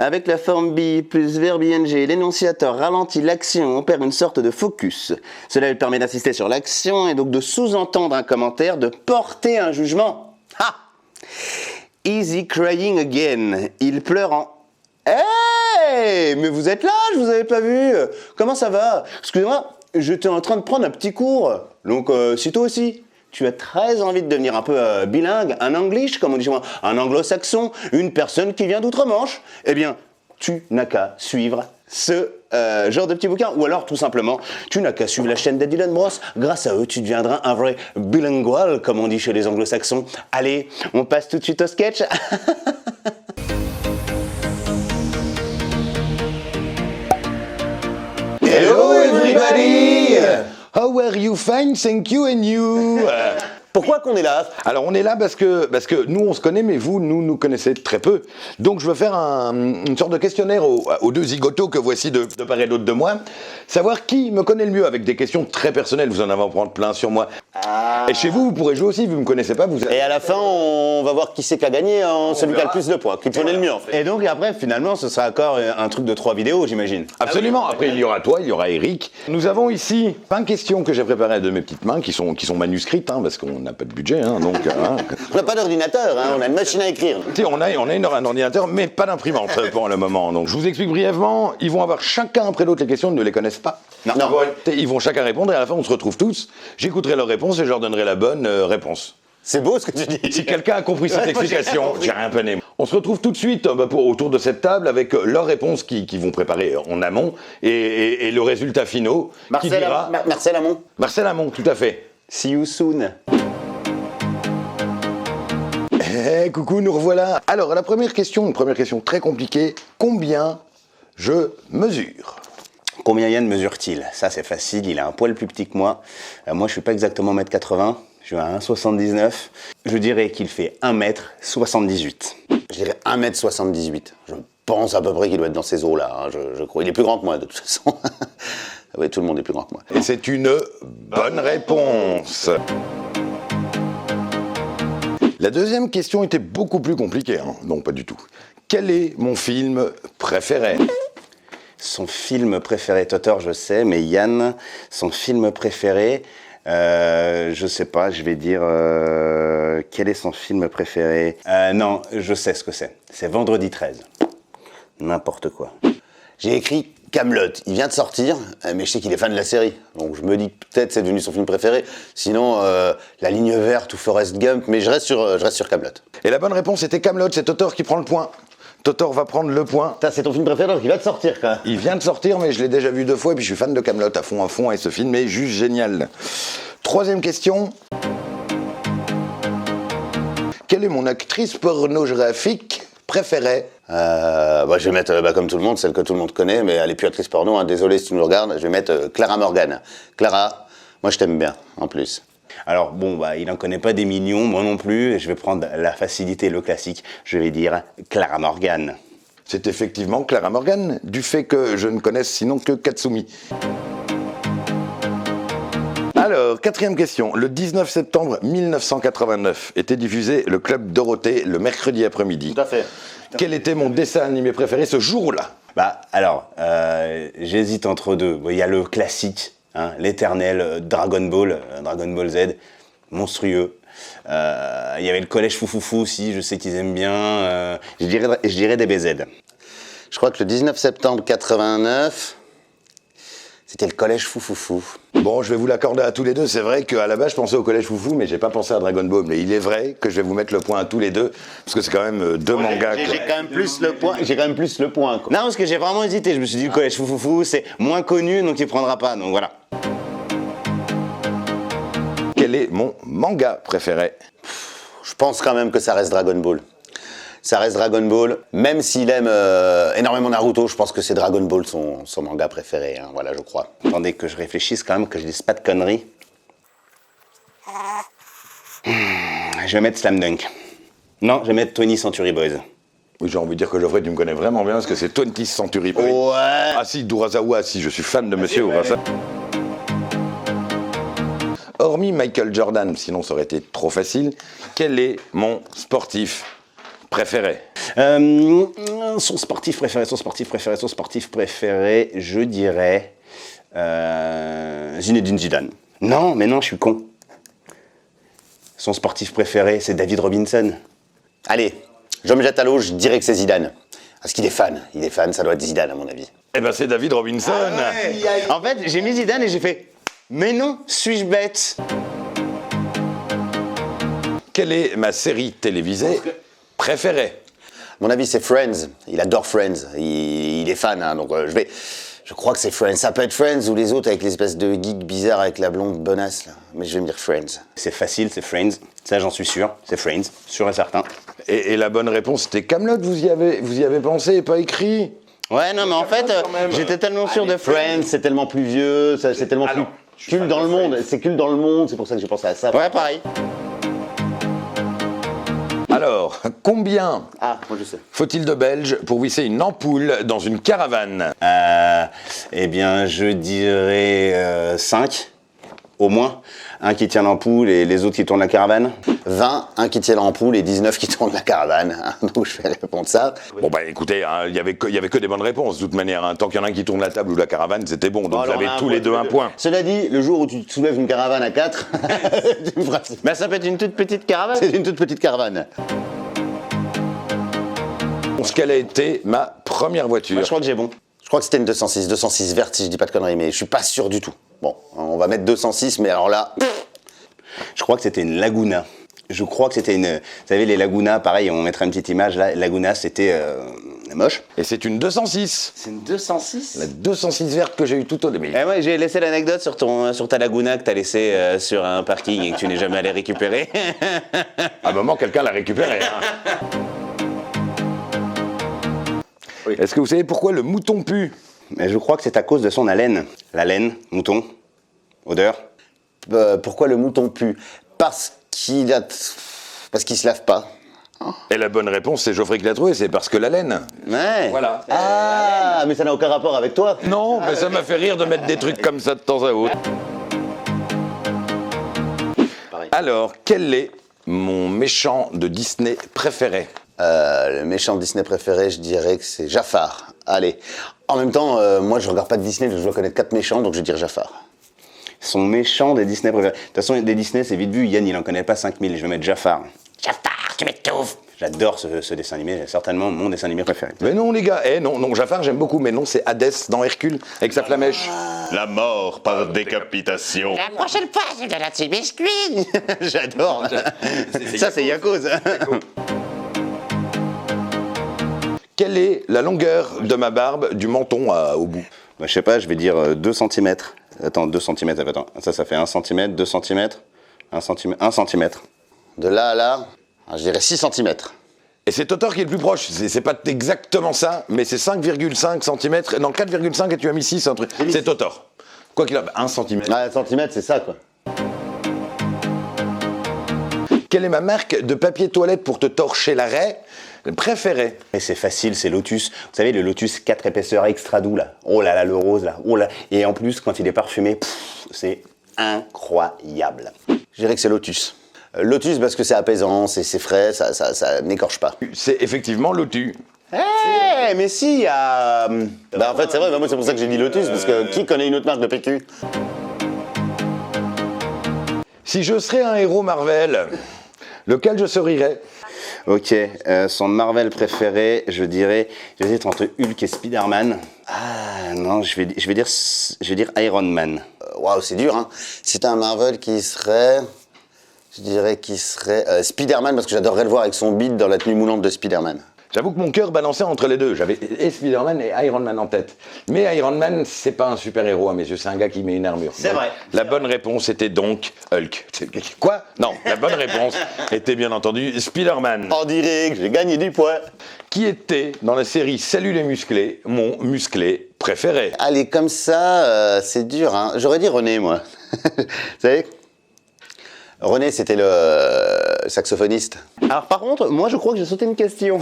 Avec la forme be plus verbe ing, l'énonciateur ralentit l'action, opère une sorte de focus. Cela lui permet d'insister sur l'action et donc de sous-entendre un commentaire, de porter un jugement. Ha! Is he crying again? Il pleure en... Hey! Mais vous êtes là, je vous avais pas vu. Comment ça va? Excusez-moi, j'étais en train de prendre un petit cours. Donc, si toi aussi, tu as très envie de devenir un peu bilingue, un English, comme on dit moi, un anglo-saxon, une personne qui vient d'outre-Manche, eh bien, tu n'as qu'à suivre ce genre de petit bouquin. Ou alors, tout simplement, tu n'as qu'à suivre la chaîne de Dylan Bros. Grâce à eux, tu deviendras un vrai bilingual, comme on dit chez les anglo-saxons. Allez, on passe tout de suite au sketch. Hello everybody! How are you? Fine, thank you and you? Pourquoi qu'on est là? Alors on est là parce que nous on se connaît, mais vous nous connaissez très peu. Donc je veux faire une sorte de questionnaire aux deux zigotos que voici de part et d'autre de moi. Savoir qui me connaît le mieux avec des questions très personnelles. Vous en avez en prendre plein sur moi. Et chez vous, vous pourrez jouer aussi, vous me connaissez pas. Et à la fin, on va voir qui c'est qui a gagné, hein, celui qui a le plus de points, qui connaît le mieux en fait. Et donc après, finalement, ce sera encore un truc de 3 vidéos, j'imagine. Absolument. Après, il y aura toi, il y aura Eric. Nous avons ici 20 questions que j'ai préparées de mes petites mains, qui sont manuscrites, hein, parce qu'on n'a pas de budget, hein, donc. On n'a pas d'ordinateur, hein, on a une machine à écrire. On a un ordinateur, mais pas d'imprimante pour le moment. Donc je vous explique brièvement. Ils vont avoir chacun après l'autre les questions, ils ne les connaissent pas. Non. Ils vont chacun répondre et à la fin on se retrouve tous. J'écouterai leurs réponses et je leur donnerai la bonne réponse. C'est beau ce que tu dis. Si quelqu'un a compris cette explication, j'ai rien pené. On se retrouve tout de suite autour de cette table avec leurs réponses qui vont préparer en amont et le résultat finaux qui dira... Marcel Amont. Marcel Amont, tout à fait. See you soon. Coucou, nous revoilà. Alors, une première question très compliquée. Combien je mesure? Combien Yann mesure-t-il? Ça c'est facile, il a un poil plus petit que moi. Moi je suis pas exactement 1m80, je suis à 1m79. Je dirais qu'il fait 1m78. Je dirais 1m78. Je pense à peu près qu'il doit être dans ces eaux-là, hein, je crois. Il est plus grand que moi de toute façon. Oui, tout le monde est plus grand que moi. Et c'est une bonne réponse. La deuxième question était beaucoup plus compliquée, hein. Non, pas du tout. Quel est mon film préféré? Son film préféré, Totor, je sais, mais Yann, son film préféré, je sais pas, je vais dire, quel est son film préféré? Non, je sais ce que c'est. C'est Vendredi 13. N'importe quoi. J'ai écrit Kaamelott, il vient de sortir, mais je sais qu'il est fan de la série. Donc je me dis que peut-être c'est devenu son film préféré. Sinon, La Ligne Verte ou Forrest Gump, mais je reste sur Kaamelott. Et la bonne réponse était Kaamelott, c'est Totor qui prend le point. Totor va prendre le point. C'est ton film préféré, donc il va de sortir quand même. Il vient de sortir, mais je l'ai déjà vu 2 fois, et puis je suis fan de Kaamelott à fond, et ce film est juste génial. Troisième question. Quelle est mon actrice pornographique préférée? Je vais mettre, comme tout le monde, celle que tout le monde connaît, mais elle est plus actrice porno, hein, désolé si tu nous regardes, je vais mettre Clara Morgan. Clara, moi je t'aime bien, en plus. Alors bon, il n'en connaît pas des millions, moi non plus, et je vais prendre la facilité, le classique, je vais dire Clara Morgan. C'est effectivement Clara Morgan, du fait que je ne connaisse sinon que Katsumi. Alors, quatrième question. Le 19 septembre 1989 était diffusé le Club Dorothée le mercredi après-midi. Tout à fait. Quel était mon dessin animé préféré ce jour-là? J'hésite entre deux. Il y a le classique, hein, l'éternel Dragon Ball Z, monstrueux. Il y avait le collège Foufoufou aussi, je sais qu'ils aiment bien. Je dirais DBZ. Je crois que le 19 septembre 89, c'était le collège Foufoufou. Bon, je vais vous l'accorder à tous les deux. C'est vrai qu'à la base, je pensais au collège Foufou, mais j'ai pas pensé à Dragon Ball. Mais il est vrai que je vais vous mettre le point à tous les deux, parce que c'est quand même 2 mangas. J'ai quand même plus le point. Quoi. Non, parce que j'ai vraiment hésité. Je me suis dit, le collège Foufoufou, c'est moins connu, donc il prendra pas. Donc voilà. Quel est mon manga préféré? Je pense quand même que ça reste Dragon Ball. Ça reste Dragon Ball, même s'il aime énormément Naruto, je pense que c'est Dragon Ball son manga préféré, hein, voilà, je crois. Attendez que je réfléchisse quand même, que je dise pas de conneries. Je vais mettre Slam Dunk. Non, je vais mettre 20th Century Boys. Oui, j'ai envie de dire que Geoffrey, tu me connais vraiment bien, parce que c'est 20th Century Boys. Ouais. Ah si, Urasawa, si, je suis fan de monsieur Urasawa. Hormis Michael Jordan, sinon ça aurait été trop facile, quel est mon sportif préféré? Son sportif préféré, je dirais Zinedine Zidane. Non, mais non, je suis con. Son sportif préféré, c'est David Robinson. Allez, je me jette à l'eau, je dirais que c'est Zidane. Parce qu'il est fan. Il est fan, ça doit être Zidane à mon avis. Eh ben c'est David Robinson. En fait, j'ai mis Zidane et j'ai fait mais non, suis-je bête? Quelle est ma série télévisée préférée? À mon avis, c'est Friends. Il adore Friends. Il est fan, hein, donc je crois que c'est Friends. Ça peut être Friends ou les autres avec l'espèce de geek bizarre avec la blonde bonasse, là. Mais je vais me dire Friends. C'est facile, c'est Friends. Ça, j'en suis sûr. C'est Friends, sûr et certain. Et la bonne réponse, c'était Kaamelott. Vous y avez pensé et pas écrit? Ouais, non, mais en fait, j'étais tellement sûr de Friends. C'est tellement plus vieux, c'est tellement plus culte dans le monde. C'est culte dans le monde, c'est pour ça que j'ai pensé à ça. Ouais, pareil. Alors, combien Ah, moi je sais. faut-il de Belges pour visser une ampoule dans une caravane? Eh bien, je dirais 5, au moins. Un qui tient l'ampoule et les autres qui tournent la caravane. 20, un qui tient l'ampoule et 19 qui tournent la caravane. Donc je vais répondre ça. Bon bah écoutez, hein, il y avait que des bonnes réponses de toute manière. Hein. Tant qu'il y en a un qui tourne la table ou la caravane, c'était bon. Donc vous avez tous les deux un point. Cela dit, le jour où tu te soulèves une caravane à 4, tu me feras... Bah, ça peut être une toute petite caravane. C'est une toute petite caravane. Quelle a été ma première voiture? Bah, je crois que j'ai bon. Je crois que c'était une 206 verte si je dis pas de conneries, mais je suis pas sûr du tout. Bon, on va mettre 206, mais alors là... Je crois que c'était une Laguna. Je crois que c'était une... Vous savez, les Laguna, pareil, on mettra une petite image là. Laguna, c'était moche. Et c'est une 206. C'est une 206. La 206 verte que j'ai eue tout au début. Eh ouais, j'ai laissé l'anecdote sur ta Laguna que t'as laissé sur un parking et que tu n'es jamais allé récupérer. À un moment, quelqu'un l'a récupéré. Hein. Oui. Est-ce que vous savez pourquoi le mouton pue? Mais je crois que c'est à cause de son haleine. La laine, mouton, odeur. Pourquoi le mouton pue? Parce qu'il se lave pas. Et la bonne réponse, c'est Geoffrey qui l'a trouvé, c'est parce que la laine. Ouais. Voilà. Ah, mais ça n'a aucun rapport avec toi. Non, mais ça m'a fait rire de mettre des trucs comme ça de temps à autre. Pareil. Alors, quel est mon méchant de Disney préféré? Le méchant Disney préféré, je dirais que c'est Jafar. Allez. En même temps, moi je regarde pas de Disney, je dois connaître 4 méchants, donc je vais dire Jafar. Son méchant des Disney préférés. De toute façon, des Disney, c'est vite vu. Yann, il en connaît pas 5000. Je vais mettre Jafar. Jafar, tu m'étouffes. J'adore ce dessin animé. C'est certainement mon dessin animé préféré. Mais non, les gars. Non, Jafar, j'aime beaucoup. Mais non, c'est Hadès dans Hercule, avec sa flamèche. La mort par décapitation. La prochaine fois, c'est de la petite biscuit. J'adore. Ça, c'est Yakouz. Quelle est la longueur de ma barbe du menton au bout? Bah, je sais pas, je vais dire 2 cm. Attends, 2 cm, attends. Ça fait 1 cm, 2 cm, 1 cm, 1 cm. De là à là, je dirais 6 cm. Et c'est Totor qui est le plus proche. C'est pas exactement ça, mais c'est 5,5 cm. Non, 4,5 et tu as mis 6, un truc. C'est Totor. Quoi qu'il a, 1 cm. Ah, 1 cm, c'est ça, quoi. Quelle est ma marque de papier toilette pour te torcher l'arrêt préférée? Et c'est facile, c'est Lotus. Vous savez, le Lotus 4 épaisseurs extra doux, là. Oh là là, le rose, là. Oh là. Et en plus, quand il est parfumé, c'est incroyable. Je dirais que c'est Lotus. Lotus parce que c'est apaisant, c'est frais, ça n'écorche pas. C'est effectivement Lotus. Eh, mais si, il y a... Bah en fait, c'est vrai, moi c'est pour ça que j'ai dit Lotus, parce que qui connaît une autre marque de PQ? Si je serais un héros Marvel, lequel je serais? Ok, son Marvel préféré, je dirais, j'hésite entre Hulk et Spider-Man. Ah non, je vais dire Iron Man. Waouh, c'est dur, hein. Si t'as un Marvel qui serait... Je dirais qu'il serait Spider-Man, parce que j'adorerais le voir avec son beat dans la tenue moulante de Spider-Man. J'avoue que mon cœur balançait entre les deux. J'avais et Spider-Man et Iron Man en tête. Mais Iron Man, c'est pas un super-héros à mes yeux, c'est un gars qui met une armure. C'est vrai. La bonne réponse était donc Hulk. Quoi? Non, la bonne réponse était bien entendu Spider-Man. En direct, j'ai gagné du poids. Qui était, dans la série Salut les musclés, mon musclé préféré? Allez, comme ça, c'est dur, hein. J'aurais dit René, moi. Vous savez, René, c'était le saxophoniste. Alors par contre, moi je crois que j'ai sauté une question.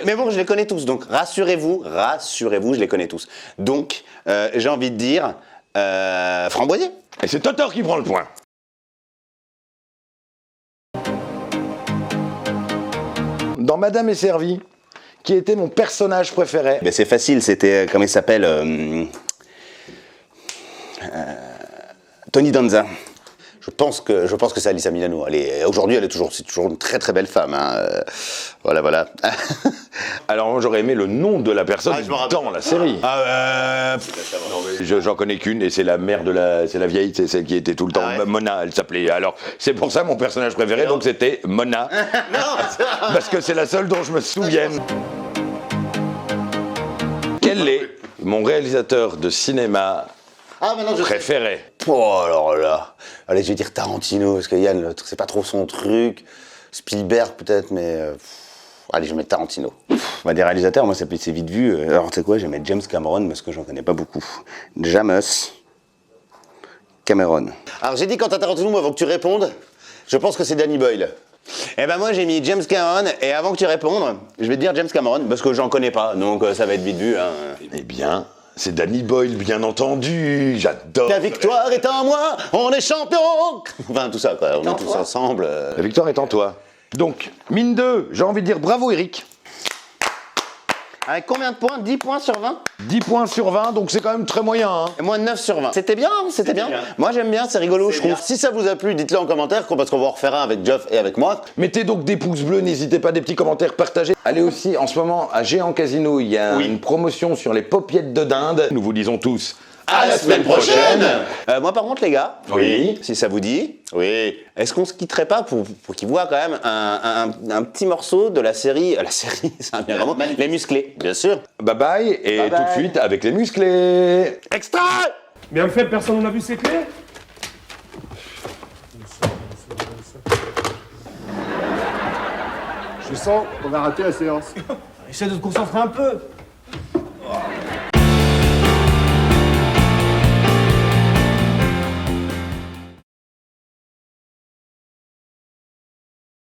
Mais bon, je les connais tous, donc rassurez-vous, je les connais tous. Donc, j'ai envie de dire Framboisier. Et c'est Totor qui prend le point. dans Madame est servie, qui était mon personnage préféré. Ben, c'est facile, c'était, comment il s'appelle Tony Danza. Je pense que c'est Alyssa Milano. Aujourd'hui, c'est toujours une très très belle femme. Hein. Voilà. Alors j'aurais aimé le nom de la personne Ah, je me rappelle. dans la série. J'en connais qu'une et c'est la mère c'est la vieille, c'est celle qui était tout le temps. Ah ouais. Mona, elle s'appelait. Alors c'est pour ça mon personnage préféré, donc c'était Mona. Parce que c'est la seule dont je me souvienne. Quel est mon réalisateur de cinéma Maintenant je sais. préféré? Oh alors là. Allez, je vais dire Tarantino, parce que Yann, c'est pas trop son truc. Spielberg peut-être, mais... Allez, je vais mettre Tarantino. Bah, des réalisateurs, moi, c'est vite vu. Alors, tu sais quoi, je vais mettre James Cameron parce que j'en connais pas beaucoup. James Cameron. Alors j'ai dit quant à Tarantino, moi, avant que tu répondes, je pense que c'est Danny Boyle. Eh ben, moi, j'ai mis James Cameron, et avant que tu répondes, je vais te dire James Cameron parce que j'en connais pas, donc ça va être vite vu. Hein. Eh bien, c'est Danny Boyle, bien entendu. J'adore. La victoire est en moi, on est champion. Enfin, tout ça, quoi. On est tous ensemble. La victoire est en toi. Donc, mine 2, j'ai envie de dire bravo Eric. Avec combien de points? 10 points sur 20? 10 points sur 20, donc c'est quand même très moyen. Hein. Et moi, 9 sur 20. C'était bien, c'était bien. Moi, j'aime bien, c'est rigolo, je trouve. Si ça vous a plu, dites-le en commentaire, parce qu'on va en refaire un avec Geoff et avec moi. Mettez donc des pouces bleus, n'hésitez pas, des petits commentaires, partagez. Allez aussi, en ce moment, à Géant Casino, il y a une promotion sur les popiettes de dinde. Nous vous disons tous À la semaine prochaine. Moi, par contre, les gars, Oui. si ça vous dit, Oui. est-ce qu'on se quitterait pas pour qu'ils voient quand même un petit morceau de la série, c'est un bien grand mot, Les Musclés. Bien sûr. bye bye, et Bye bye. tout de suite avec les musclés. Extra! Bien fait, personne n'a vu ses clés? Je sens qu'on va rater la séance. Essaie de te concentrer un peu.